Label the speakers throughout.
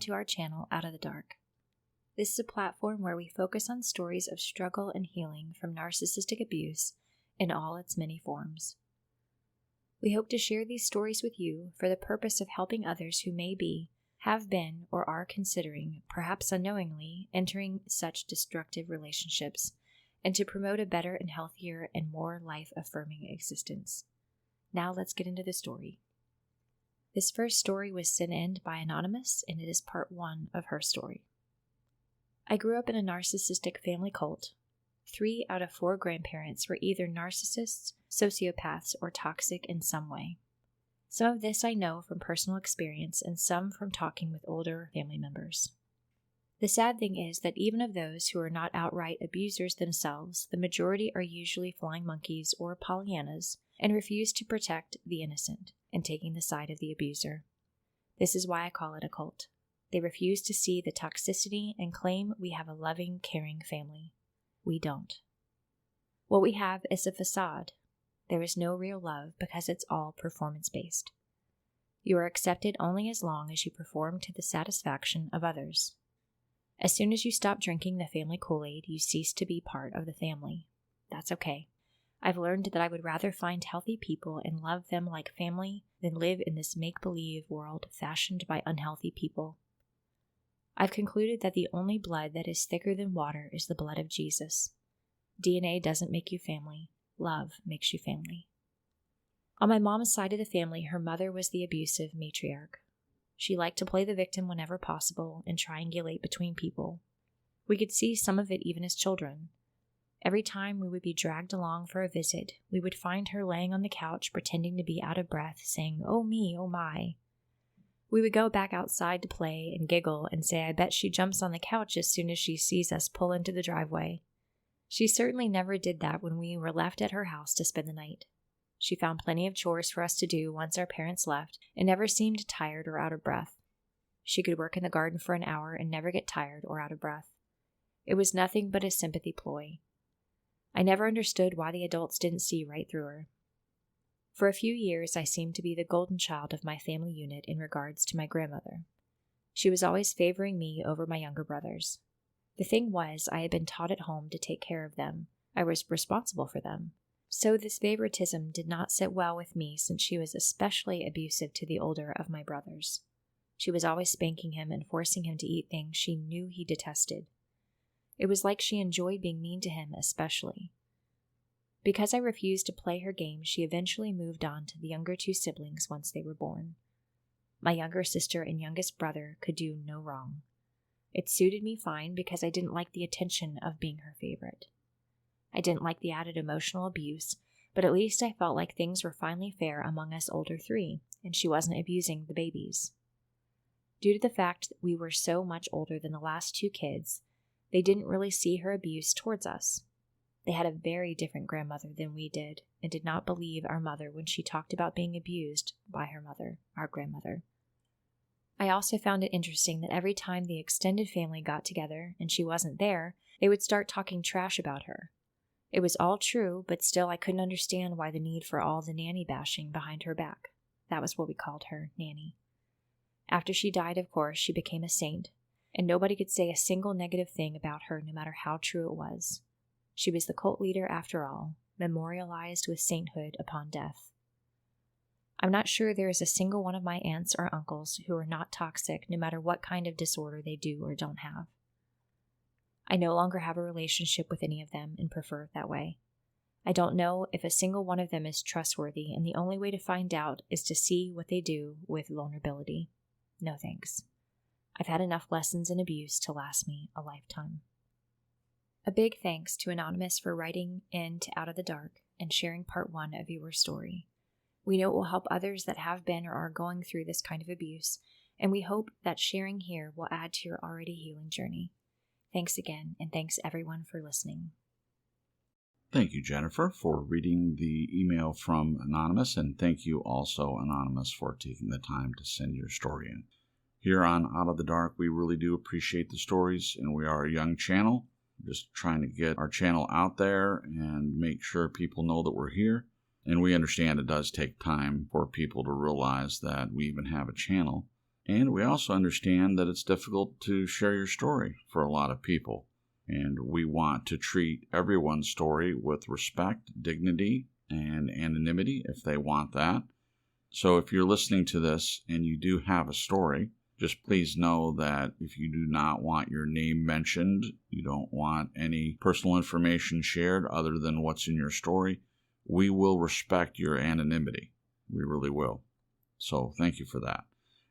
Speaker 1: to our channel, Out of the Dark. This is a platform where we focus on stories of struggle and healing from narcissistic abuse in all its many forms. We hope to share these stories with you for the purpose of helping others who may be, have been, or are considering, perhaps unknowingly, entering such destructive relationships, and to promote a better and healthier and more life-affirming existence. Now let's get into the story. This first story was sent in by Anonymous, and it is part 1 of her story. I grew up in a narcissistic family cult. 3 out of 4 grandparents were either narcissists, sociopaths, or toxic in some way. Some of this I know from personal experience and some from talking with older family members. The sad thing is that even of those who are not outright abusers themselves, the majority are usually flying monkeys or Pollyannas and refuse to protect the innocent and taking the side of the abuser. This is why I call it a cult. They refuse to see the toxicity and claim we have a loving, caring family. We don't. What we have is a facade. There is no real love because it's all performance-based. You are accepted only as long as you perform to the satisfaction of others. As soon as you stop drinking the family Kool-Aid, you cease to be part of the family. That's okay. I've learned that I would rather find healthy people and love them like family than live in this make-believe world fashioned by unhealthy people. I've concluded that the only blood that is thicker than water is the blood of Jesus. DNA doesn't make you family. Love makes you family. On my mom's side of the family, her mother was the abusive matriarch. She liked to play the victim whenever possible and triangulate between people. We could see some of it even as children. Every time we would be dragged along for a visit, we would find her laying on the couch pretending to be out of breath, saying, "Oh me, oh my." We would go back outside to play and giggle and say, "I bet she jumps on the couch as soon as she sees us pull into the driveway." She certainly never did that when we were left at her house to spend the night. She found plenty of chores for us to do once our parents left and never seemed tired or out of breath. She could work in the garden for an hour and never get tired or out of breath. It was nothing but a sympathy ploy. I never understood why the adults didn't see right through her. For a few years, I seemed to be the golden child of my family unit in regards to my grandmother. She was always favoring me over my younger brothers. The thing was, I had been taught at home to take care of them. I was responsible for them. So this favoritism did not sit well with me since she was especially abusive to the older of my brothers. She was always spanking him and forcing him to eat things she knew he detested. It was like she enjoyed being mean to him especially. Because I refused to play her game, she eventually moved on to the younger 2 siblings once they were born. My younger sister and youngest brother could do no wrong. It suited me fine because I didn't like the attention of being her favorite. I didn't like the added emotional abuse, but at least I felt like things were finally fair among us older 3, and she wasn't abusing the babies. Due to the fact that we were so much older than the last 2 kids, they didn't really see her abuse towards us. They had a very different grandmother than we did, and did not believe our mother when she talked about being abused by her mother, our grandmother. I also found it interesting that every time the extended family got together and she wasn't there, they would start talking trash about her. It was all true, but still I couldn't understand why the need for all the nanny bashing behind her back. That was what we called her, Nanny. After she died, of course, she became a saint, and nobody could say a single negative thing about her no matter how true it was. She was the cult leader after all, memorialized with sainthood upon death. I'm not sure there is a single one of my aunts or uncles who are not toxic no matter what kind of disorder they do or don't have. I no longer have a relationship with any of them and prefer it that way. I don't know if a single one of them is trustworthy, and the only way to find out is to see what they do with vulnerability. No thanks. I've had enough lessons in abuse to last me a lifetime. A big thanks to Anonymous for writing in to Out of the Dark and sharing part 1 of your story. We know it will help others that have been or are going through this kind of abuse, and we hope that sharing here will add to your already healing journey. Thanks again, and thanks everyone for listening.
Speaker 2: Thank you, Jennifer, for reading the email from Anonymous, and thank you also, Anonymous, for taking the time to send your story in. Here on Out of the Dark, we really do appreciate the stories, and we are a young channel, just trying to get our channel out there and make sure people know that we're here. And we understand it does take time for people to realize that we even have a channel. And we also understand that it's difficult to share your story for a lot of people. And we want to treat everyone's story with respect, dignity, and anonymity if they want that. So if you're listening to this and you do have a story, just please know that if you do not want your name mentioned, you don't want any personal information shared other than what's in your story, we will respect your anonymity. We really will. So thank you for that.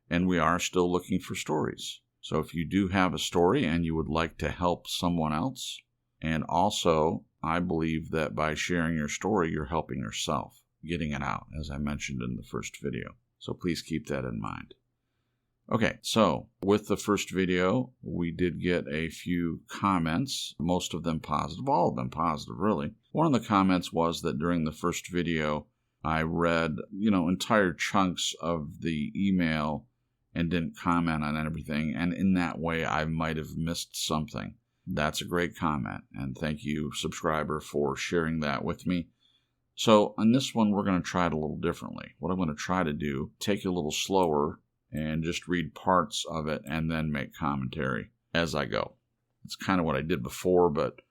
Speaker 2: And we are still looking for stories. So if you do have a story and you would like to help someone else, and also I believe that by sharing your story, you're helping yourself, getting it out, as I mentioned in the first video. So please keep that in mind. Okay, so with the first video, we did get a few comments, most of them positive, all of them positive, really. One of the comments was that during the first video, I read, entire chunks of the email and didn't comment on everything, and in that way, I might have missed something. That's a great comment, and thank you, subscriber, for sharing that with me. So on this one, we're going to try it a little differently. What I'm going to try to do, take it a little slower and just read parts of it and then make commentary as I go. It's kind of what I did before, but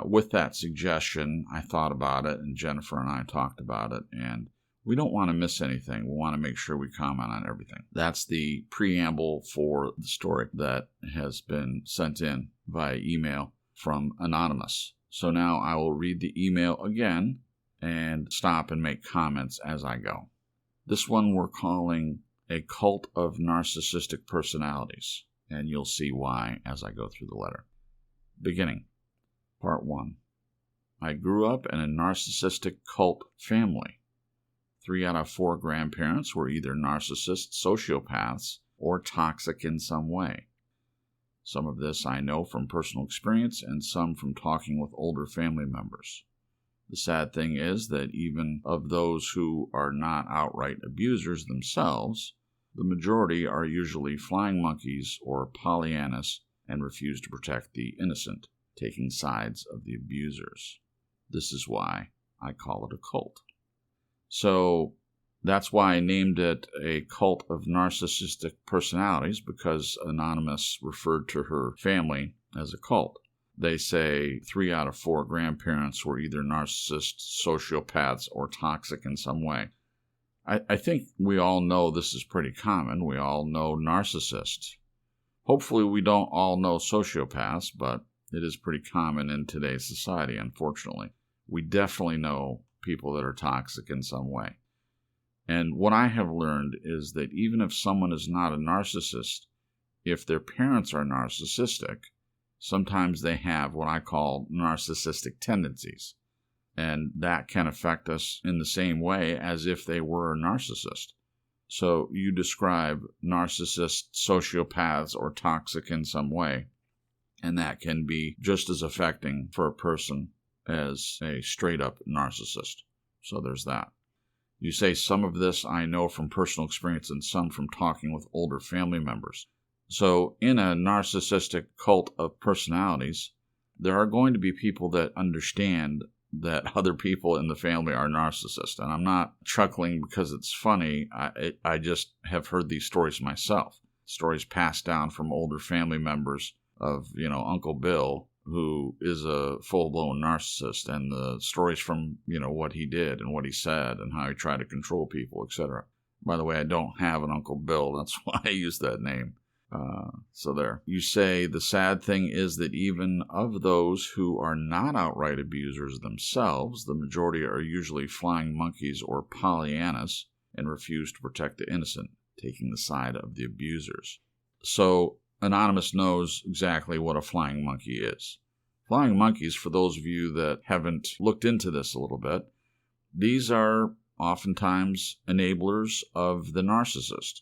Speaker 2: with that suggestion, I thought about it, and Jennifer and I talked about it, and we don't want to miss anything. We want to make sure we comment on everything. That's the preamble for the story that has been sent in via email from Anonymous. So now I will read the email again and stop and make comments as I go. This one we're calling A Cult of Narcissistic Personalities, and you'll see why as I go through the letter. Beginning. Part 1. I grew up in a narcissistic cult family. 3 out of 4 grandparents were either narcissists, sociopaths, or toxic in some way. Some of this I know from personal experience and some from talking with older family members. The sad thing is that even of those who are not outright abusers themselves, the majority are usually flying monkeys or Pollyannas and refuse to protect the innocent, taking sides of the abusers. This is why I call it a cult. So that's why I named it A Cult of Narcissistic Personalities, because Anonymous referred to her family as a cult. They say 3 out of 4 grandparents were either narcissists, sociopaths, or toxic in some way. I think we all know this is pretty common. We all know narcissists. Hopefully we don't all know sociopaths, but it is pretty common in today's society, unfortunately. We definitely know people that are toxic in some way. And what I have learned is that even if someone is not a narcissist, if their parents are narcissistic, sometimes they have what I call narcissistic tendencies. And that can affect us in the same way as if they were a narcissist. So you describe narcissists, sociopaths, or toxic in some way, and that can be just as affecting for a person as a straight-up narcissist. So there's that. You say some of this I know from personal experience and some from talking with older family members. So in a narcissistic cult of personalities, there are going to be people that understand that other people in the family are narcissists. And I'm not chuckling because it's funny. I just have heard these stories myself. Stories passed down from older family members of, Uncle Bill, who is a full-blown narcissist, and the stories from, what he did and what he said and how he tried to control people, etc. By the way, I don't have an Uncle Bill. That's why I use that name. So there. You say the sad thing is that even of those who are not outright abusers themselves, the majority are usually flying monkeys or Pollyannas and refuse to protect the innocent, taking the side of the abusers. So Anonymous knows exactly what a flying monkey is. Flying monkeys, for those of you that haven't looked into this a little bit, these are oftentimes enablers of the narcissist.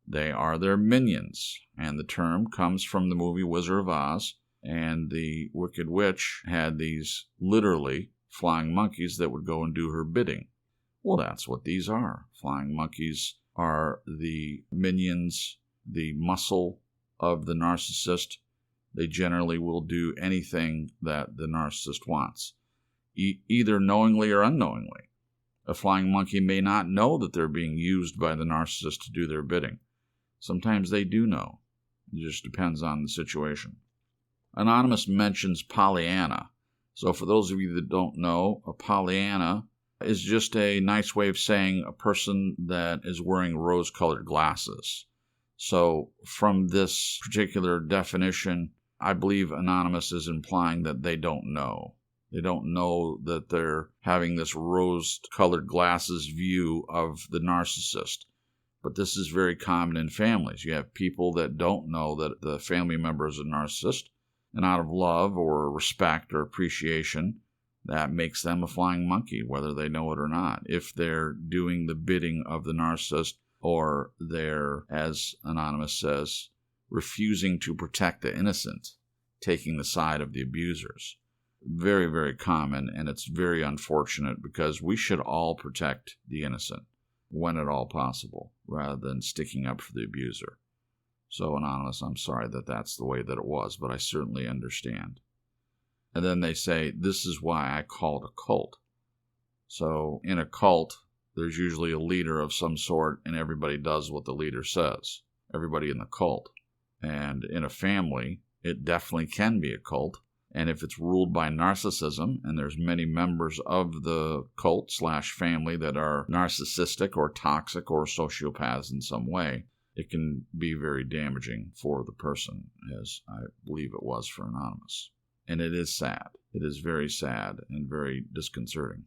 Speaker 2: They are their minions, and the term comes from the movie Wizard of Oz, and the Wicked Witch had these literally flying monkeys that would go and do her bidding. Well, that's what these are. Flying monkeys are the minions, the muscle of the narcissist. They generally will do anything that the narcissist wants, either knowingly or unknowingly. A flying monkey may not know that they're being used by the narcissist to do their bidding. Sometimes they do know. It just depends on the situation. Anonymous mentions Pollyanna. So for those of you that don't know, a Pollyanna is just a nice way of saying a person that is wearing rose-colored glasses. So from this particular definition, I believe Anonymous is implying that they don't know. They don't know that they're having this rose-colored glasses view of the narcissist. But this is very common in families. You have people that don't know that the family member is a narcissist, and out of love or respect or appreciation, that makes them a flying monkey, whether they know it or not. If they're doing the bidding of the narcissist, or they're, as Anonymous says, refusing to protect the innocent, taking the side of the abusers. Very, very common, and it's very unfortunate because we should all protect the innocent when at all possible, rather than sticking up for the abuser. So, Anonymous, I'm sorry that that's the way that it was, but I certainly understand. And then they say, this is why I call it a cult. So in a cult, there's usually a leader of some sort, and everybody does what the leader says. Everybody in the cult. And in a family, it definitely can be a cult. And if it's ruled by narcissism, and there's many members of the cult/family that are narcissistic or toxic or sociopaths in some way, it can be very damaging for the person, as I believe it was for Anonymous. And it is sad. It is very sad and very disconcerting.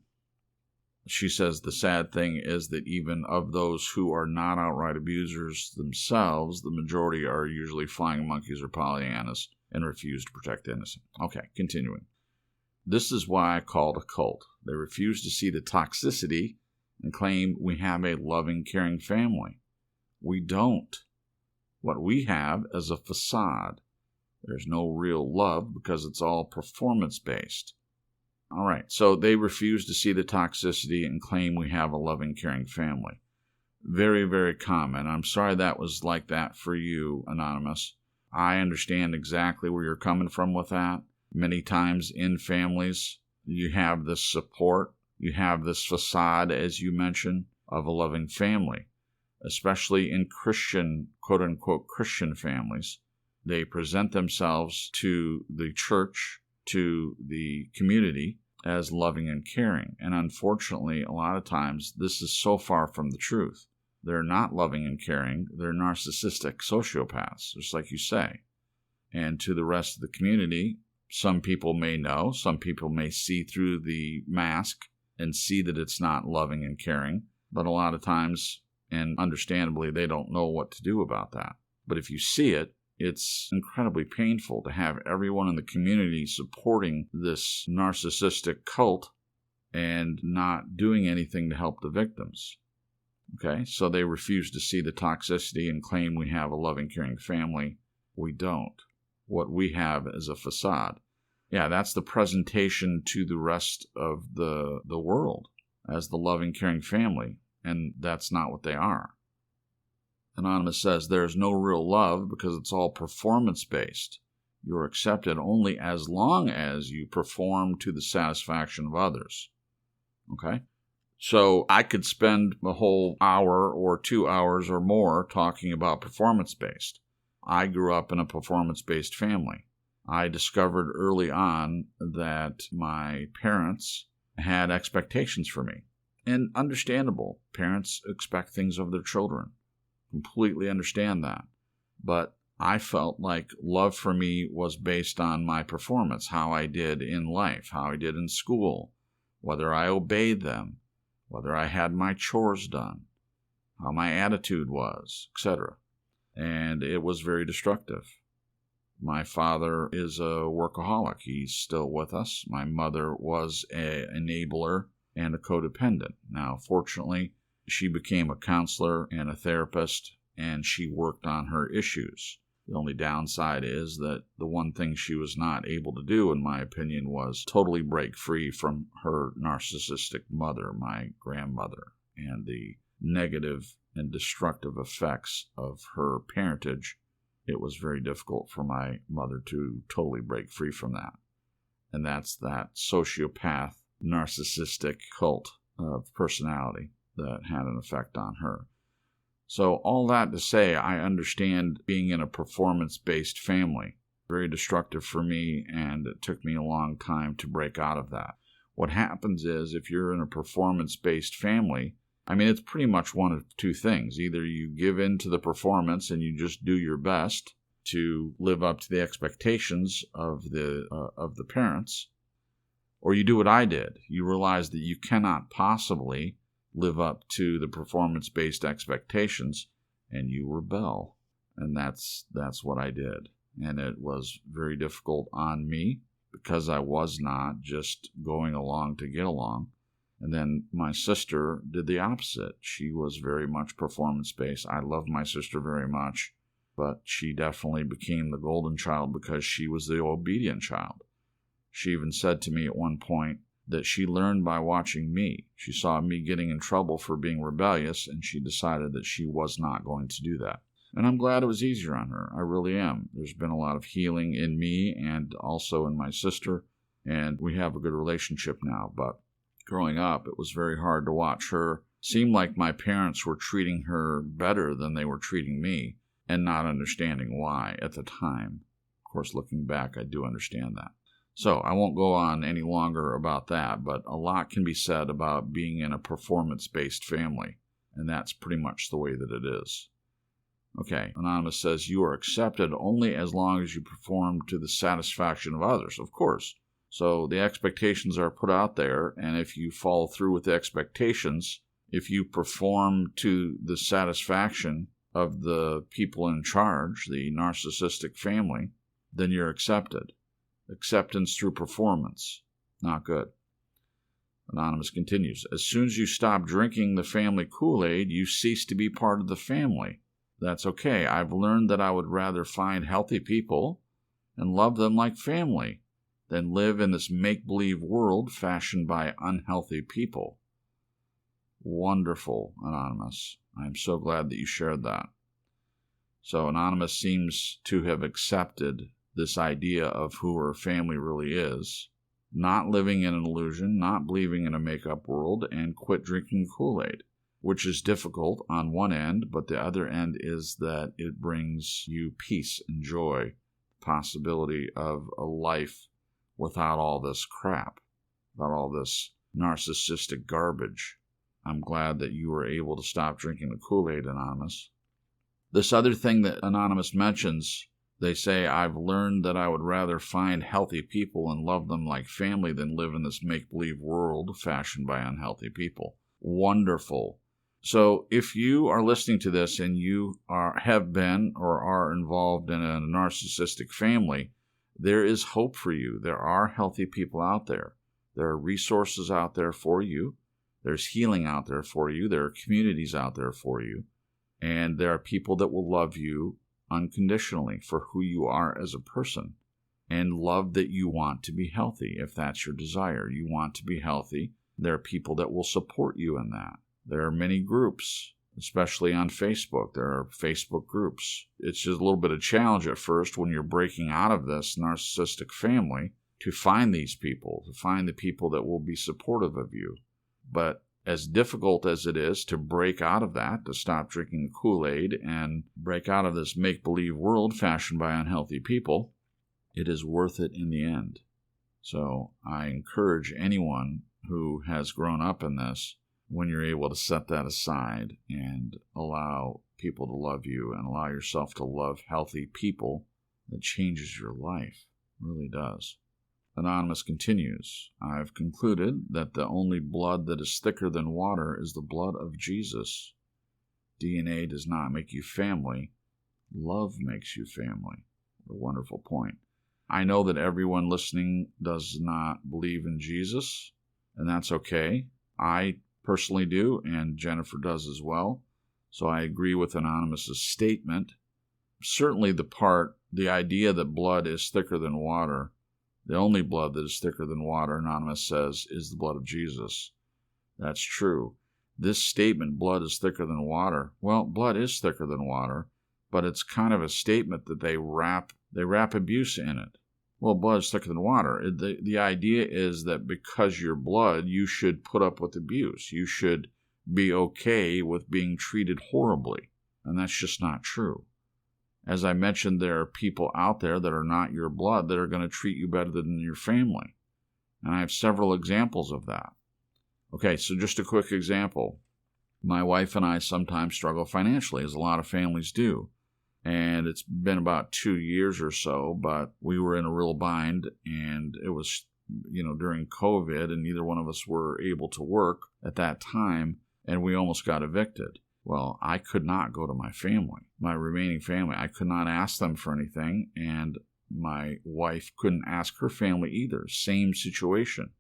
Speaker 2: She says the sad thing is that even of those who are not outright abusers themselves, the majority are usually flying monkeys or Pollyannas and refuse to protect the innocent. Okay, continuing. This is why I call it a cult. They refuse to see the toxicity and claim we have a loving, caring family. We don't. What we have is a facade. There's no real love because it's all performance-based. All right, so they refuse to see the toxicity and claim we have a loving, caring family. Very, very common. I'm sorry that was like that for you, Anonymous. I understand exactly where you're coming from with that. Many times in families, you have this support, you have this facade, as you mentioned, of a loving family, especially in Christian, quote-unquote, Christian families. They present themselves to the church, to the community, as loving and caring. And unfortunately, a lot of times, this is so far from the truth. They're not loving and caring. They're narcissistic sociopaths, just like you say. And to the rest of the community, some people may know, some people may see through the mask and see that it's not loving and caring. But a lot of times, and understandably, they don't know what to do about that. But if you see it, it's incredibly painful to have everyone in the community supporting this narcissistic cult and not doing anything to help the victims. Okay, so they refuse to see the toxicity and claim we have a loving, caring family. We don't. What we have is a facade. Yeah, that's the presentation to the rest of the world as the loving, caring family, and that's not what they are. Anonymous says there is no real love because it's all performance-based. You're accepted only as long as you perform to the satisfaction of others. Okay? So I could spend a whole hour or 2 hours or more talking about performance-based. I grew up in a performance-based family. I discovered early on that my parents had expectations for me. And understandable. Parents expect things of their children. Completely understand that. But I felt like love for me was based on my performance, how I did in life, how I did in school, whether I obeyed them, whether I had my chores done, how my attitude was, etc. And it was very destructive. My father is a workaholic. He's still with us. My mother was an enabler and a codependent. Now, fortunately, she became a counselor and a therapist, and she worked on her issues. The only downside is that the one thing she was not able to do, in my opinion, was totally break free from her narcissistic mother, my grandmother, and the negative and destructive effects of her parentage. It was very difficult for my mother to totally break free from that. And that's that sociopath, narcissistic cult of personality that had an effect on her. So all that to say, I understand being in a performance-based family. Very destructive for me, and it took me a long time to break out of that. What happens is, if you're in a performance-based family, it's pretty much one of two things. Either you give in to the performance and you just do your best to live up to the expectations of the parents, or you do what I did. You realize that you cannot possibly live up to the performance-based expectations, and you rebel. And that's what I did. And it was very difficult on me because I was not just going along to get along. And then my sister did the opposite. She was very much performance-based. I love my sister very much, but she definitely became the golden child because she was the obedient child. She even said to me at one point that she learned by watching me. She saw me getting in trouble for being rebellious, and she decided that she was not going to do that. And I'm glad it was easier on her. I really am. There's been a lot of healing in me and also in my sister, and we have a good relationship now. But growing up, it was very hard to watch her. Seemed like my parents were treating her better than they were treating me, and not understanding why at the time. Of course, looking back, I do understand that. So I won't go on any longer about that, but a lot can be said about being in a performance-based family, and that's pretty much the way that it is. Okay, Anonymous says, you are accepted only as long as you perform to the satisfaction of others, of course. So the expectations are put out there, and if you follow through with the expectations, if you perform to the satisfaction of the people in charge, the narcissistic family, then you're accepted. Acceptance through performance. Not good. Anonymous continues, as soon as you stop drinking the family Kool-Aid, you cease to be part of the family. That's okay. I've learned that I would rather find healthy people and love them like family than live in this make-believe world fashioned by unhealthy people. Wonderful, Anonymous. I'm so glad that you shared that. So Anonymous seems to have accepted this idea of who her family really is, not living in an illusion, not believing in a make-up world, and quit drinking Kool-Aid, which is difficult on one end, but the other end is that it brings you peace and joy, possibility of a life without all this crap, without all this narcissistic garbage. I'm glad that you were able to stop drinking the Kool-Aid, Anonymous. This other thing that Anonymous mentions, they say, I've learned that I would rather find healthy people and love them like family than live in this make-believe world fashioned by unhealthy people. Wonderful. So if you are listening to this and you have been or are involved in a narcissistic family, there is hope for you. There are healthy people out there. There are resources out there for you. There's healing out there for you. There are communities out there for you. And there are people that will love you unconditionally for who you are as a person and love that you want to be healthy. If that's your desire, you want to be healthy. There are people that will support you in that. There are many groups, especially on Facebook. There are Facebook groups. It's just a little bit of a challenge at first when you're breaking out of this narcissistic family to find these people, to find the people that will be supportive of you. But as difficult as it is to break out of that, to stop drinking the Kool-Aid and break out of this make-believe world fashioned by unhealthy people, it is worth it in the end. So I encourage anyone who has grown up in this, when you're able to set that aside and allow people to love you and allow yourself to love healthy people, that changes your life. It really does. Anonymous continues, I've concluded that the only blood that is thicker than water is the blood of Jesus. DNA does not make you family. Love makes you family. What a wonderful point. I know that everyone listening does not believe in Jesus, and that's okay. I personally do, and Jennifer does as well. So I agree with Anonymous's statement. Certainly the idea that blood is thicker than water, the only blood that is thicker than water, Anonymous says, is the blood of Jesus. That's true. This statement, blood is thicker than water, well, blood is thicker than water, but it's kind of a statement that they wrap abuse in it. Well, blood is thicker than water. The idea is that because you're blood, you should put up with abuse. You should be okay with being treated horribly. And that's just not true. As I mentioned, there are people out there that are not your blood that are going to treat you better than your family. And I have several examples of that. Okay, so just a quick example. My wife and I sometimes struggle financially, as a lot of families do. And it's been about 2 years or so, but we were in a real bind, and it was, during COVID, and neither one of us were able to work at that time, and we almost got evicted. Well, I could not go to my family, my remaining family. I could not ask them for anything, and my wife couldn't ask her family either. Same situation.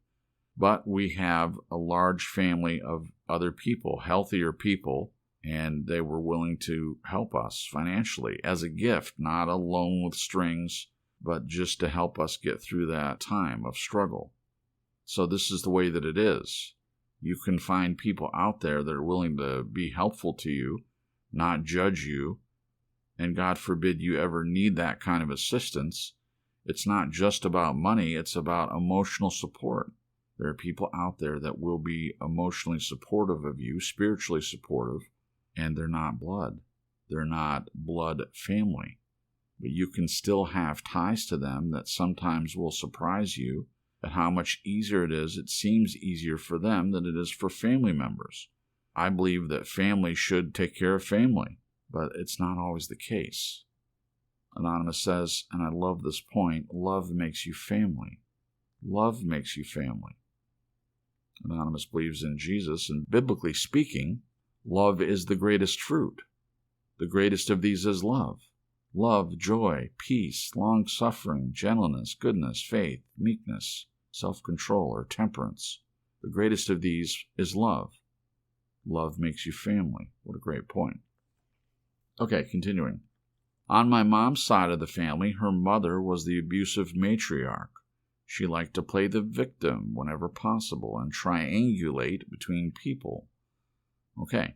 Speaker 2: But we have a large family of other people, healthier people, and they were willing to help us financially as a gift, not a loan with strings, but just to help us get through that time of struggle. So this is the way that it is. You can find people out there that are willing to be helpful to you, not judge you, and God forbid you ever need that kind of assistance. It's not just about money, it's about emotional support. There are people out there that will be emotionally supportive of you, spiritually supportive, and they're not blood. They're not blood family. But you can still have ties to them that sometimes will surprise you at how much easier it is. It seems easier for them than it is for family members. I believe that family should take care of family, but it's not always the case. Anonymous says, and I love this point, love makes you family. Love makes you family. Anonymous believes in Jesus, and biblically speaking, love is the greatest fruit. The greatest of these is love. Love, joy, peace, long-suffering, gentleness, goodness, faith, meekness, self-control, or temperance. The greatest of these is love. Love makes you family. What a great point. Okay, continuing. On my mom's side of the family, her mother was the abusive matriarch. She liked to play the victim whenever possible and triangulate between people. Okay,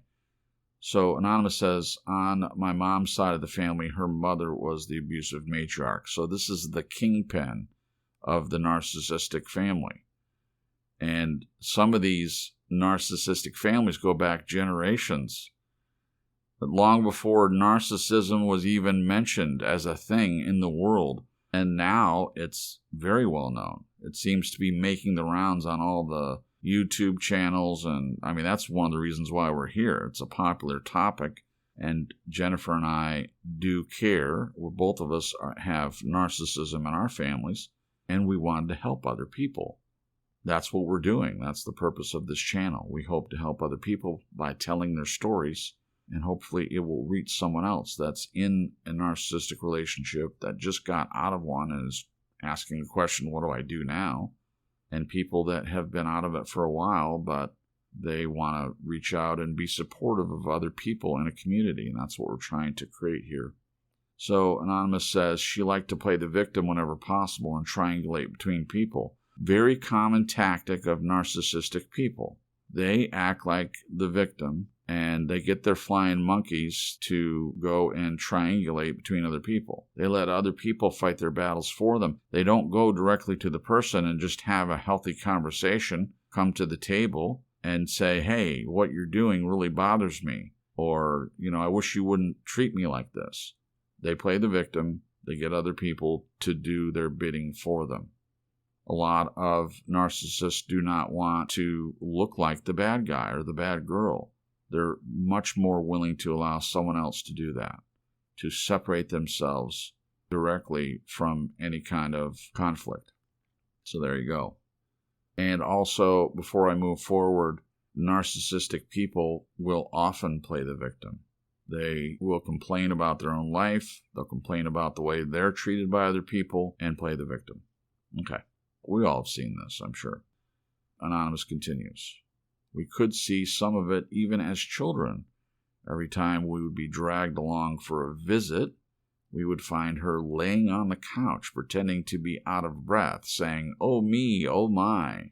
Speaker 2: so Anonymous says, on my mom's side of the family, her mother was the abusive matriarch. So this is the kingpin of the narcissistic family. And some of these narcissistic families go back generations. But long before narcissism was even mentioned as a thing in the world. And now it's very well known. It seems to be making the rounds on all the YouTube channels. And I mean, that's one of the reasons why we're here. It's a popular topic. And Jennifer and I do care. Both of us have narcissism in our families. And we wanted to help other people. That's what we're doing. That's the purpose of this channel. We hope to help other people by telling their stories. And hopefully it will reach someone else that's in a narcissistic relationship that just got out of one and is asking the question, what do I do now? And people that have been out of it for a while, but they want to reach out and be supportive of other people in a community. And that's what we're trying to create here. So Anonymous says she liked to play the victim whenever possible and triangulate between people. Very common tactic of narcissistic people. They act like the victim, and they get their flying monkeys to go and triangulate between other people. They let other people fight their battles for them. They don't go directly to the person and just have a healthy conversation, come to the table and say, hey, what you're doing really bothers me. Or, I wish you wouldn't treat me like this. They play the victim. They get other people to do their bidding for them. A lot of narcissists do not want to look like the bad guy or the bad girl. They're much more willing to allow someone else to do that, to separate themselves directly from any kind of conflict. So there you go. And also, before I move forward, narcissistic people will often play the victim. They will complain about their own life. They'll complain about the way they're treated by other people and play the victim. Okay. We all have seen this, I'm sure. Anonymous continues. We could see some of it even as children. Every time we would be dragged along for a visit, we would find her laying on the couch, pretending to be out of breath, saying, oh me, oh my.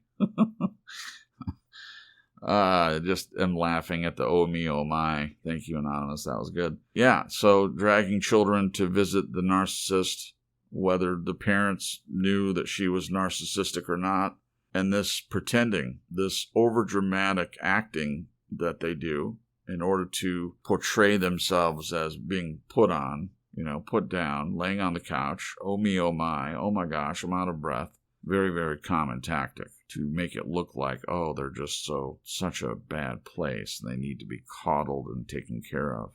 Speaker 2: Just am laughing at the oh me, oh my. Thank you, Anonymous. That was good. Yeah, so dragging children to visit the narcissist, whether the parents knew that she was narcissistic or not. And this pretending, this overdramatic acting that they do, in order to portray themselves as being put on, put down, laying on the couch. Oh me, oh my gosh, I'm out of breath. Very, very common tactic to make it look like, oh, they're just such a bad place and they need to be coddled and taken care of.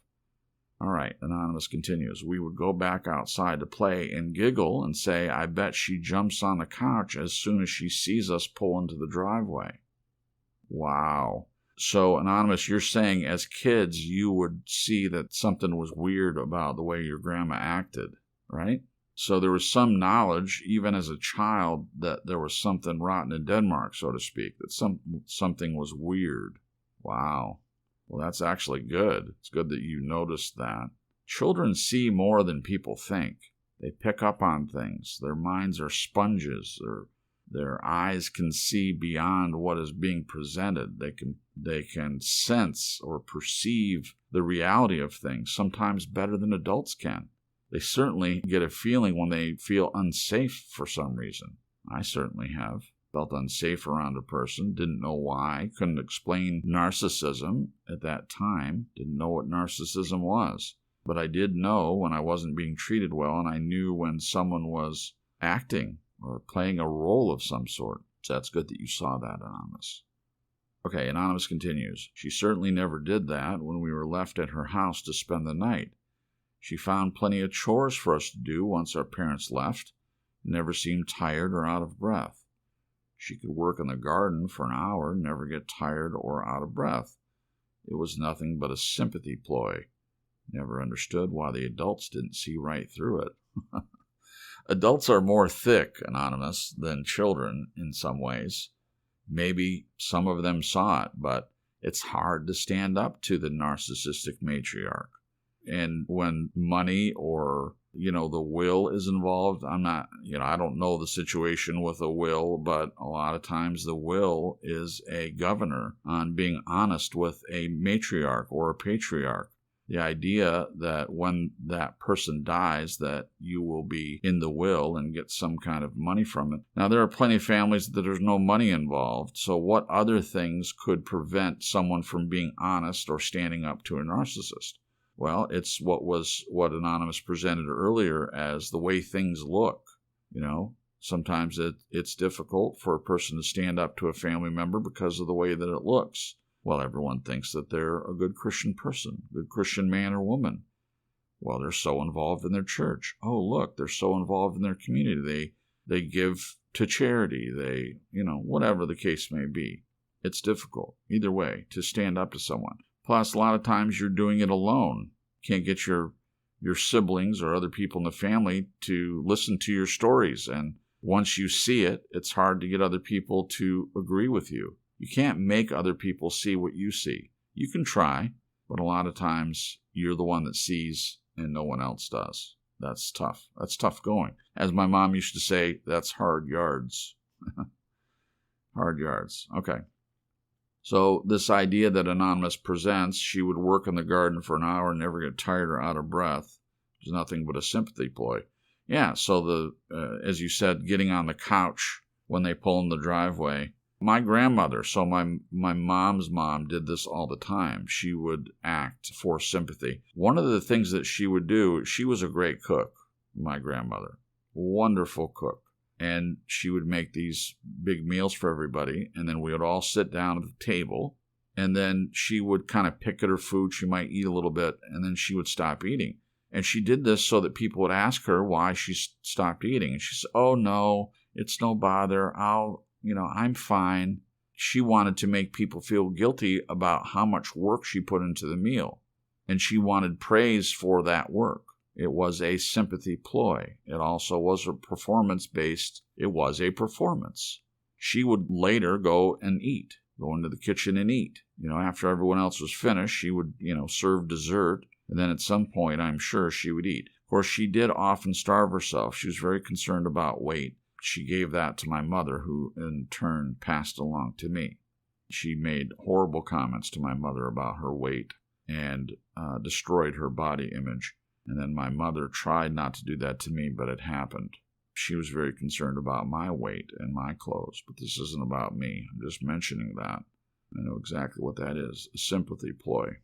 Speaker 2: All right, Anonymous continues. We would go back outside to play and giggle and say, I bet she jumps on the couch as soon as she sees us pull into the driveway. Wow. So, Anonymous, you're saying as kids you would see that something was weird about the way your grandma acted, right? So there was some knowledge, even as a child, that there was something rotten in Denmark, so to speak, that something was weird. Wow. Well, that's actually good. It's good that you noticed that. Children see more than people think. They pick up on things. Their minds are sponges. Their eyes can see beyond what is being presented. They can sense or perceive the reality of things, sometimes better than adults can. They certainly get a feeling when they feel unsafe for some reason. I certainly have. Felt unsafe around a person, didn't know why, couldn't explain narcissism at that time, didn't know what narcissism was. But I did know when I wasn't being treated well, and I knew when someone was acting or playing a role of some sort. So that's good that you saw that, Anonymous. Okay, Anonymous continues. She certainly never did that when we were left at her house to spend the night. She found plenty of chores for us to do once our parents left, never seemed tired or out of breath. She could work in the garden for an hour, never get tired or out of breath. It was nothing but a sympathy ploy. Never understood why the adults didn't see right through it. Adults are more thick, Anonymous, than children in some ways. Maybe some of them saw it, but it's hard to stand up to the narcissistic matriarch. And when money or, the will is involved, I don't know the situation with a will, but a lot of times the will is a governor on being honest with a matriarch or a patriarch. The idea that when that person dies that you will be in the will and get some kind of money from it. Now, there are plenty of families that there's no money involved, so what other things could prevent someone from being honest or standing up to a narcissist? Well, it's what Anonymous presented earlier as the way things look. Sometimes it's difficult for a person to stand up to a family member because of the way that it looks. Well, everyone thinks that they're a good Christian person, good Christian man or woman. Well, they're so involved in their church. Oh, look, they're so involved in their community. They give to charity. They, whatever the case may be. It's difficult, either way, to stand up to someone. Plus, a lot of times you're doing it alone. Can't get your siblings or other people in the family to listen to your stories. And once you see it, it's hard to get other people to agree with you. You can't make other people see what you see. You can try, but a lot of times you're the one that sees and no one else does. That's tough. That's tough going. As my mom used to say, that's hard yards. Hard yards. Okay. So this idea that Anonymous presents, she would work in the garden for an hour and never get tired or out of breath, is nothing but a sympathy ploy. Yeah, so as you said, getting on the couch when they pull in the driveway. My grandmother, so my mom's mom, did this all the time. She would act for sympathy. One of the things that she would do, she was a great cook, my grandmother. Wonderful cook. And she would make these big meals for everybody, and then we would all sit down at the table, and then she would kind of pick at her food. She might eat a little bit, and then she would stop eating. And she did this so that people would ask her why she stopped eating. And she said, oh, no, it's no bother. I'm fine. She wanted to make people feel guilty about how much work she put into the meal, and she wanted praise for that work. It was a sympathy ploy. It also was a performance-based. It was a performance. She would later go and eat, go into the kitchen and eat. After everyone else was finished, she would, serve dessert. And then at some point, I'm sure she would eat. Of course, she did often starve herself. She was very concerned about weight. She gave that to my mother, who in turn passed along to me. She made horrible comments to my mother about her weight and destroyed her body image. And then my mother tried not to do that to me, but it happened. She was very concerned about my weight and my clothes, but this isn't about me. I'm just mentioning that. I know exactly what that is, a sympathy ploy.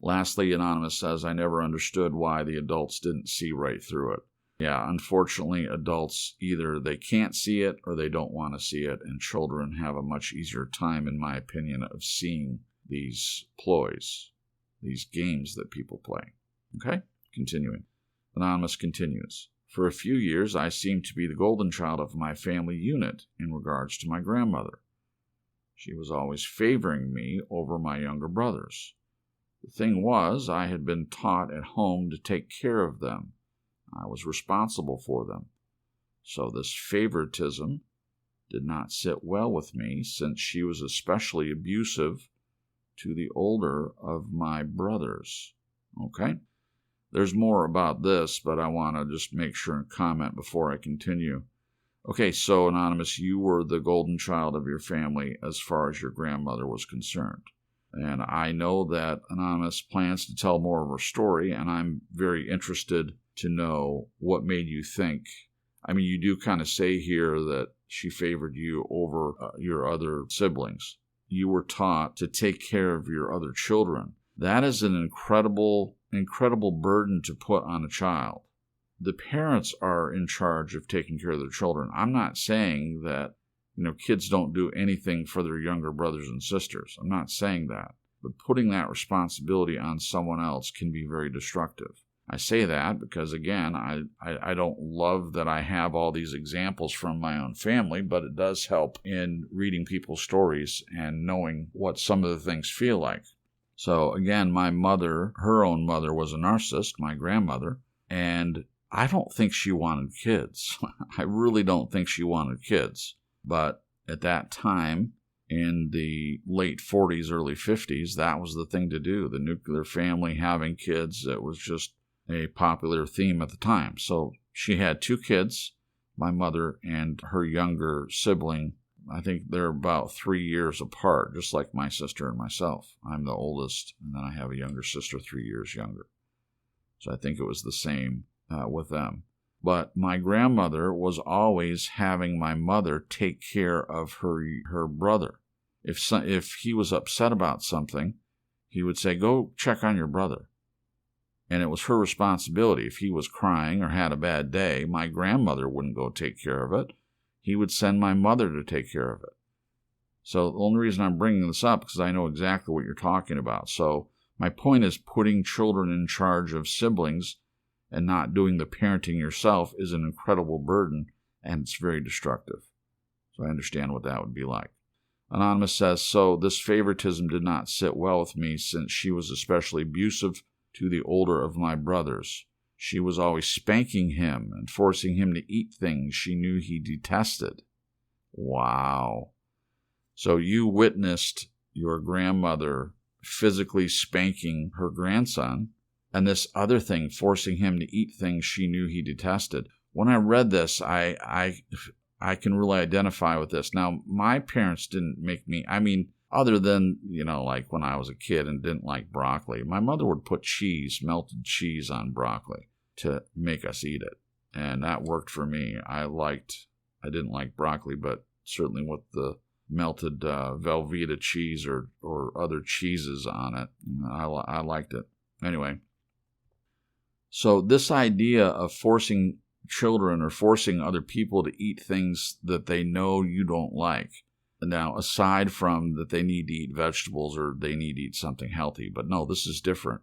Speaker 2: Lastly, Anonymous says, I never understood why the adults didn't see right through it. Yeah, unfortunately, adults either they can't see it or they don't want to see it, and children have a much easier time, in my opinion, of seeing these ploys, these games that people play. Okay, continuing. Anonymous continues. For a few years, I seemed to be the golden child of my family unit in regards to my grandmother. She was always favoring me over my younger brothers. The thing was, I had been taught at home to take care of them. I was responsible for them. So this favoritism did not sit well with me, since she was especially abusive to the older of my brothers. Okay? There's more about this, but I want to just make sure and comment before I continue. Okay, so Anonymous, you were the golden child of your family as far as your grandmother was concerned. And I know that Anonymous plans to tell more of her story, and I'm very interested to know what made you think. I mean, you do kind of say here that she favored you over your other siblings. You were taught to take care of your other children. That is an incredible burden to put on a child. The parents are in charge of taking care of their children. I'm not saying that, kids don't do anything for their younger brothers and sisters. I'm not saying that. But putting that responsibility on someone else can be very destructive. I say that because, again, I don't love that I have all these examples from my own family, but it does help in reading people's stories and knowing what some of the things feel like. So, again, my mother, her own mother, was a narcissist, my grandmother, and I don't think she wanted kids. I really don't think she wanted kids. But at that time, in the late 40s, early 50s, that was the thing to do. The nuclear family, having kids, it was just a popular theme at the time. So she had 2 kids, my mother and her younger sibling. I think they're about 3 years apart, just like my sister and myself. I'm the oldest, and then I have a younger sister 3 years younger. So I think it was the same with them. But my grandmother was always having my mother take care of her brother. If he was upset about something, he would say, go check on your brother. And it was her responsibility. If he was crying or had a bad day, my grandmother wouldn't go take care of it. He would send my mother to take care of it. So the only reason I'm bringing this up is because I know exactly what you're talking about. So my point is, putting children in charge of siblings and not doing the parenting yourself is an incredible burden, and it's very destructive. So I understand what that would be like. Anonymous says, so this favoritism did not sit well with me, since she was especially abusive to the older of my brothers. She was always spanking him and forcing him to eat things she knew he detested. Wow. So you witnessed your grandmother physically spanking her grandson, and this other thing, forcing him to eat things she knew he detested. When I read this, I can really identify with this. Now, my parents didn't make me, other than, like when I was a kid and didn't like broccoli, my mother would put melted cheese on broccoli to make us eat it. And that worked for me. I didn't like broccoli, but certainly with the melted Velveeta cheese or other cheeses on it, I liked it. Anyway, so this idea of forcing children or forcing other people to eat things that they know you don't like. Now, aside from that they need to eat vegetables or they need to eat something healthy, but no, this is different.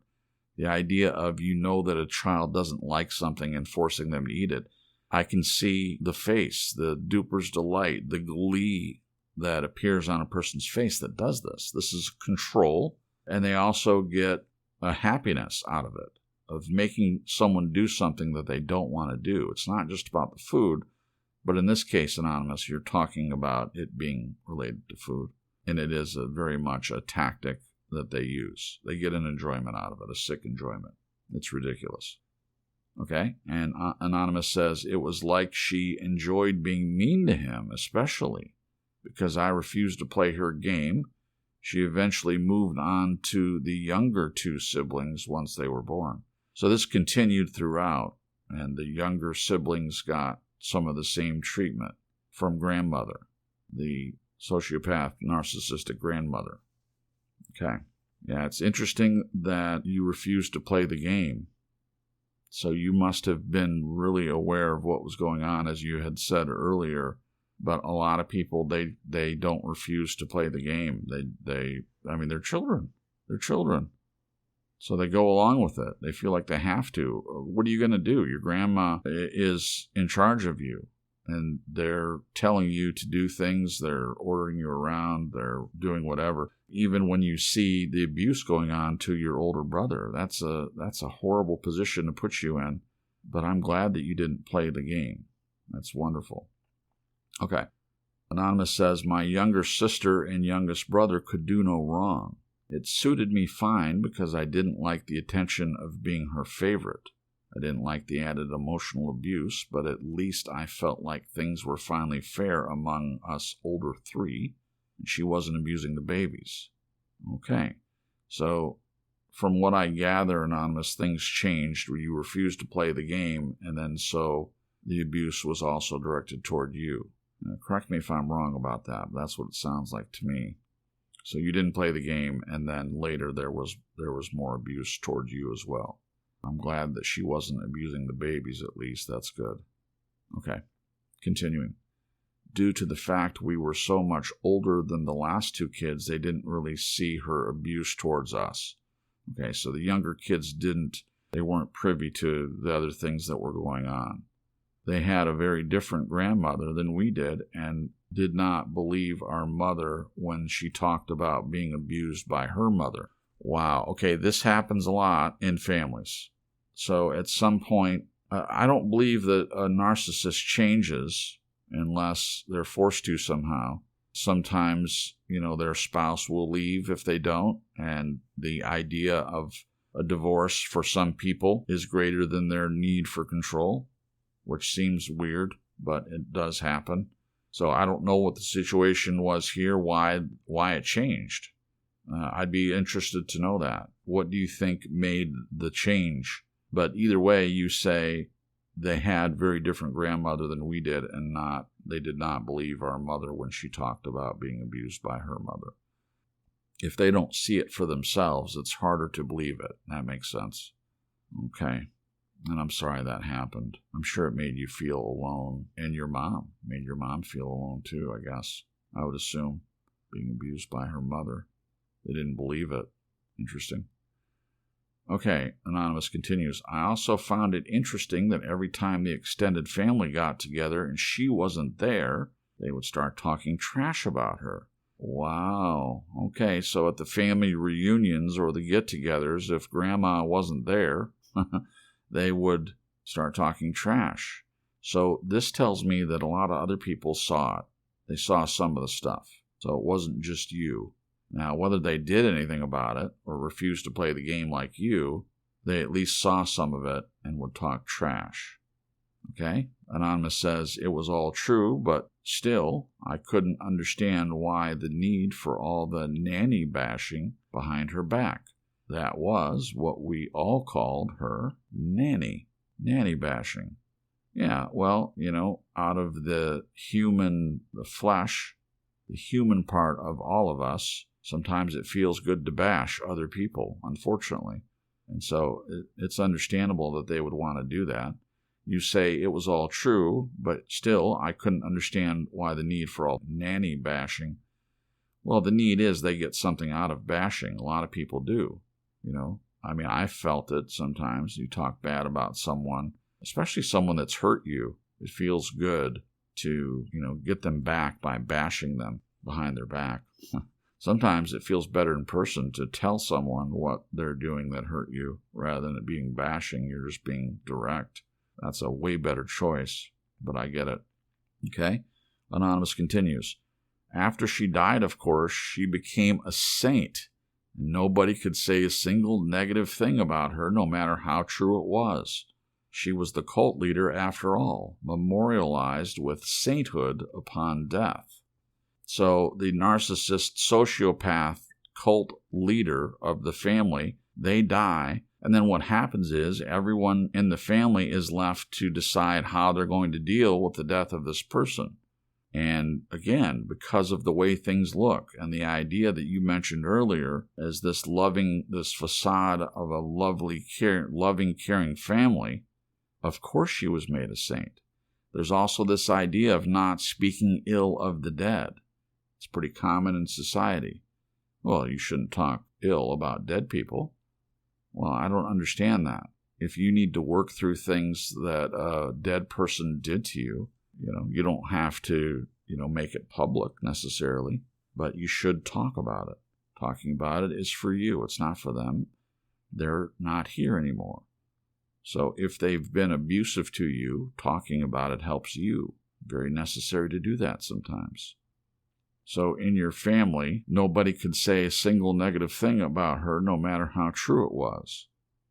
Speaker 2: The idea of that a child doesn't like something and forcing them to eat it. I can see the face, the duper's delight, the glee that appears on a person's face that does this. This is control, and they also get a happiness out of it, of making someone do something that they don't want to do. It's not just about the food, but in this case, Anonymous, you're talking about it being related to food, and it is very much a tactic that they use. They get an enjoyment out of it, a sick enjoyment. It's ridiculous. Okay? And Anonymous says, it was like she enjoyed being mean to him, especially because I refused to play her game. She eventually moved on to the younger 2 siblings once they were born. So this continued throughout, and the younger siblings got some of the same treatment from grandmother, the sociopath, narcissistic grandmother. Okay. Yeah, it's interesting that you refused to play the game. So you must have been really aware of what was going on, as you had said earlier. But a lot of people, they don't refuse to play the game. They're children. They're children. So they go along with it. They feel like they have to. What are you going to do? Your grandma is in charge of you, and they're telling you to do things. They're ordering you around. They're doing whatever. Even when you see the abuse going on to your older brother, that's a horrible position to put you in. But I'm glad that you didn't play the game. That's wonderful. Okay. Anonymous says, my younger sister and youngest brother could do no wrong. It suited me fine because I didn't like the attention of being her favorite. I didn't like the added emotional abuse, but at least I felt like things were finally fair among us older three, and she wasn't abusing the babies. Okay. So, from what I gather, Anonymous, things changed where you refused to play the game, and then so the abuse was also directed toward you. Now, correct me if I'm wrong about that, but that's what it sounds like to me. So you didn't play the game, and then later there was more abuse toward you as well. I'm glad that she wasn't abusing the babies, at least. That's good. Okay, continuing. Due to the fact we were so much older than the last two kids, they didn't really see her abuse towards us. Okay, so the younger kids they weren't privy to the other things that were going on. They had a very different grandmother than we did, and did not believe our mother when she talked about being abused by her mother. Wow. Okay, this happens a lot in families. So at some point, I don't believe that a narcissist changes unless they're forced to somehow. Sometimes, their spouse will leave if they don't, and the idea of a divorce for some people is greater than their need for control, which seems weird, but it does happen. So I don't know what the situation was here, why it changed. I'd be interested to know that. What do you think made the change? But either way, you say they had very different grandmother than we did, and they did not believe our mother when she talked about being abused by her mother. If they don't see it for themselves, it's harder to believe it. That makes sense. Okay. And I'm sorry that happened. I'm sure it made you feel alone. And your mom made your mom feel alone too, I guess. I would assume, being abused by her mother. They didn't believe it. Interesting. Okay, Anonymous continues. I also found it interesting that every time the extended family got together and she wasn't there, they would start talking trash about her. Wow. Okay, so at the family reunions or the get-togethers, if Grandma wasn't there, they would start talking trash. So this tells me that a lot of other people saw it. They saw some of the stuff. So it wasn't just you. Now, whether they did anything about it or refused to play the game like you, they at least saw some of it and would talk trash. Okay? Anonymous says, it was all true, but still, I couldn't understand why the need for all the nanny bashing behind her back. That was what we all called her, nanny bashing. Yeah, well, out of the flesh, the human part of all of us, sometimes it feels good to bash other people, unfortunately. And so it's understandable that they would want to do that. You say it was all true, but still, I couldn't understand why the need for all nanny bashing. Well, the need is they get something out of bashing. A lot of people do. I felt it sometimes. You talk bad about someone, especially someone that's hurt you. It feels good to, get them back by bashing them behind their back. Sometimes it feels better in person to tell someone what they're doing that hurt you rather than it being bashing. You're just being direct. That's a way better choice, but I get it. Okay? Anonymous continues. After she died, of course, she became a saint. Nobody could say a single negative thing about her, no matter how true it was. She was the cult leader after all, memorialized with sainthood upon death. So the narcissist, sociopath, cult leader of the family, they die, and then what happens is everyone in the family is left to decide how they're going to deal with the death of this person. And again, because of the way things look and the idea that you mentioned earlier as this facade of a loving, caring family, of course she was made a saint. There's also this idea of not speaking ill of the dead. It's pretty common in society. Well, you shouldn't talk ill about dead people. Well, I don't understand that. If you need to work through things that a dead person did to you, you don't have to, make it public necessarily, but you should talk about it. Talking about it is for you. It's not for them. They're not here anymore. So if they've been abusive to you, talking about it helps you. Very necessary to do that sometimes. So in your family, nobody could say a single negative thing about her, no matter how true it was.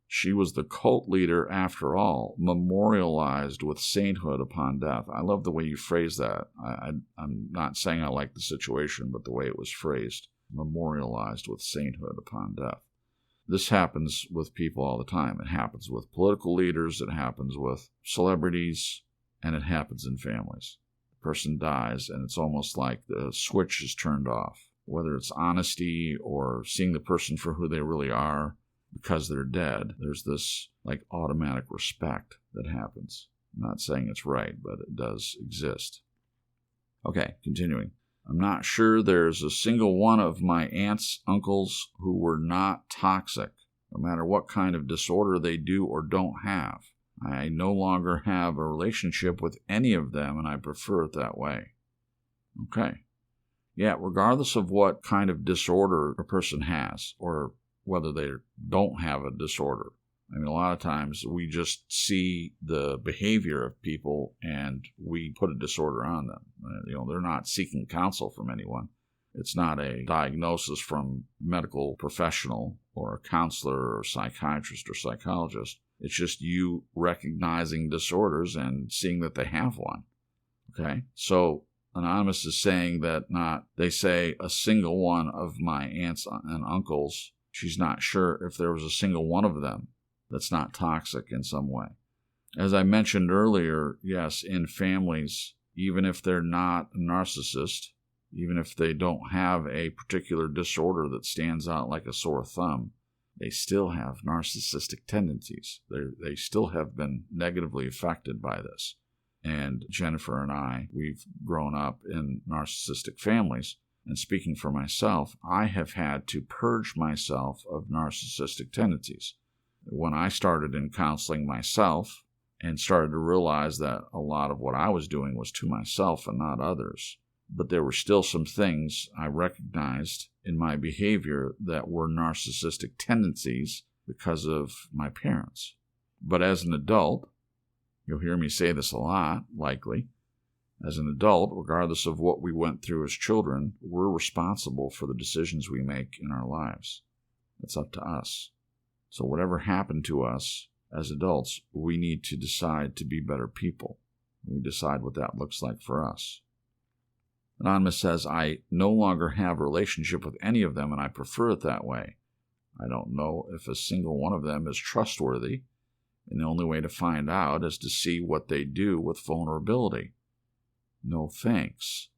Speaker 2: She was the cult leader, after all, memorialized with sainthood upon death. I love the way you phrase that. I'm not saying I like the situation, but the way it was phrased, memorialized with sainthood upon death. This happens with people all the time. It happens with political leaders, it happens with celebrities, and it happens in families. The person dies, and it's almost like the switch is turned off. Whether it's honesty or seeing the person for who they really are, because they're dead, there's this automatic respect that happens. I'm not saying it's right, but it does exist. Okay, continuing. I'm not sure there's a single one of my aunts, uncles who were not toxic, no matter what kind of disorder they do or don't have. I no longer have a relationship with any of them, and I prefer it that way. Okay. Yeah, regardless of what kind of disorder a person has, or whether they don't have a disorder. I mean, a lot of times we just see the behavior of people and we put a disorder on them. They're not seeking counsel from anyone. It's not a diagnosis from a medical professional or a counselor or psychiatrist or psychologist. It's just you recognizing disorders and seeing that they have one. Okay? So Anonymous is saying that they say a single one of my aunts and uncles, she's not sure if there was a single one of them that's not toxic in some way. As I mentioned earlier, yes, in families, even if they're not a narcissist, even if they don't have a particular disorder that stands out like a sore thumb, they still have narcissistic tendencies. They still have been negatively affected by this. And Jennifer and I, we've grown up in narcissistic families. And speaking for myself, I have had to purge myself of narcissistic tendencies. When I started in counseling myself and started to realize that a lot of what I was doing was to myself and not others, but there were still some things I recognized in my behavior that were narcissistic tendencies because of my parents. But as an adult, you'll hear me say this a lot, likely, as an adult, regardless of what we went through as children, we're responsible for the decisions we make in our lives. It's up to us. So whatever happened to us as adults, we need to decide to be better people. We decide what that looks like for us. Anonymous says, I no longer have a relationship with any of them, and I prefer it that way. I don't know if a single one of them is trustworthy, and the only way to find out is to see what they do with vulnerability. No thanks.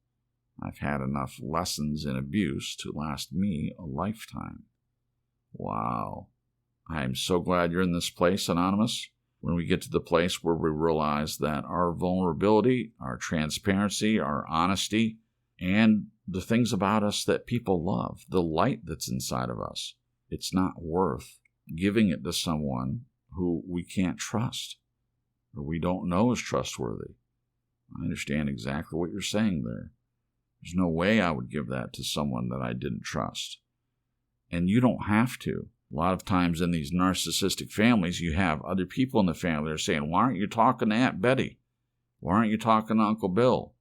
Speaker 2: I've had enough lessons in abuse to last me a lifetime. Wow. I'm so glad you're in this place, Anonymous. When we get to the place where we realize that our vulnerability, our transparency, our honesty, and the things about us that people love, the light that's inside of us, it's not worth giving it to someone who we can't trust or we don't know is trustworthy. I understand exactly what you're saying there. There's no way I would give that to someone that I didn't trust. And you don't have to. A lot of times in these narcissistic families, you have other people in the family that are saying, why aren't you talking to Aunt Betty? Why aren't you talking to Uncle Bill?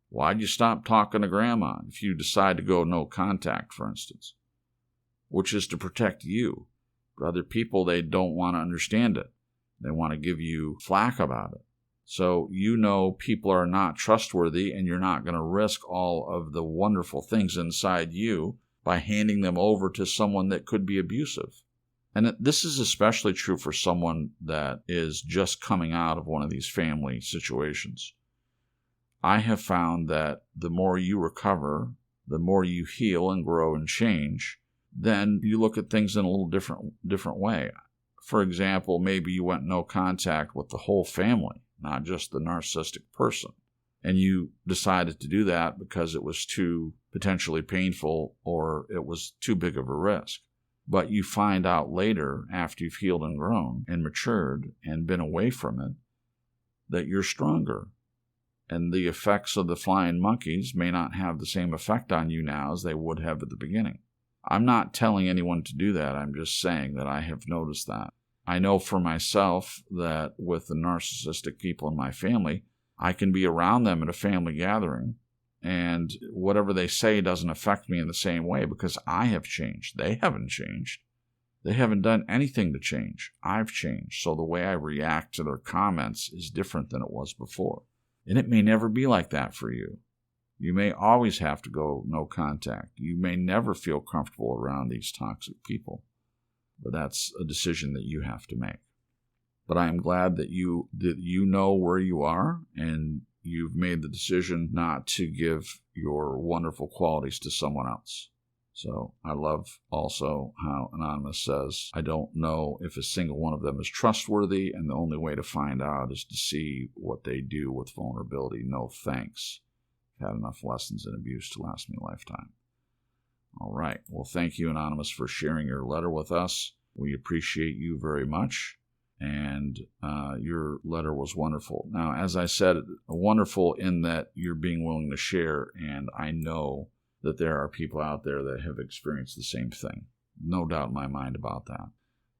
Speaker 2: Why'd you stop talking to Grandma if you decide to go no contact, for instance? Which is to protect you. But other people, they don't want to understand it. They want to give you flack about it. So people are not trustworthy, and you're not going to risk all of the wonderful things inside you by handing them over to someone that could be abusive. And this is especially true for someone that is just coming out of one of these family situations. I have found that the more you recover, the more you heal and grow and change, then you look at things in a little different way. For example, maybe you went no contact with the whole family, not just the narcissistic person. And you decided to do that because it was too potentially painful or it was too big of a risk. But you find out later, after you've healed and grown and matured and been away from it, that you're stronger. And the effects of the flying monkeys may not have the same effect on you now as they would have at the beginning. I'm not telling anyone to do that. I'm just saying that I have noticed that. I know for myself that with the narcissistic people in my family, I can be around them at a family gathering, and whatever they say doesn't affect me in the same way because I have changed. They haven't changed. They haven't done anything to change. I've changed. So the way I react to their comments is different than it was before. And it may never be like that for you. You may always have to go no contact. You may never feel comfortable around these toxic people. But that's a decision that you have to make. But I am glad that you know where you are and you've made the decision not to give your wonderful qualities to someone else. So I love also how Anonymous says, I don't know if a single one of them is trustworthy, and the only way to find out is to see what they do with vulnerability. No thanks. I've had enough lessons in abuse to last me a lifetime. All right. Well, thank you, Anonymous, for sharing your letter with us. We appreciate you very much, and your letter was wonderful. Now, as I said, wonderful in that you're being willing to share, and I know that there are people out there that have experienced the same thing. No doubt in my mind about that.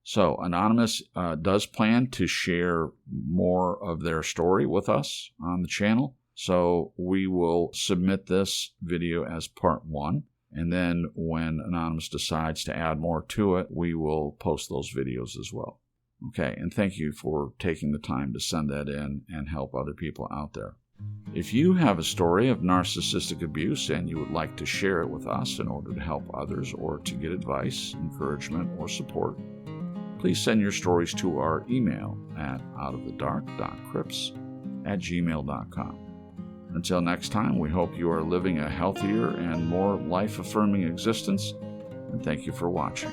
Speaker 2: So, Anonymous does plan to share more of their story with us on the channel. So, we will submit this video as part 1. And then when Anonymous decides to add more to it, we will post those videos as well. Okay, and thank you for taking the time to send that in and help other people out there. If you have a story of narcissistic abuse and you would like to share it with us in order to help others or to get advice, encouragement, or support, please send your stories to our email at outofthedark.cripps@gmail.com. Until next time, we hope you are living a healthier and more life-affirming existence, and thank you for watching.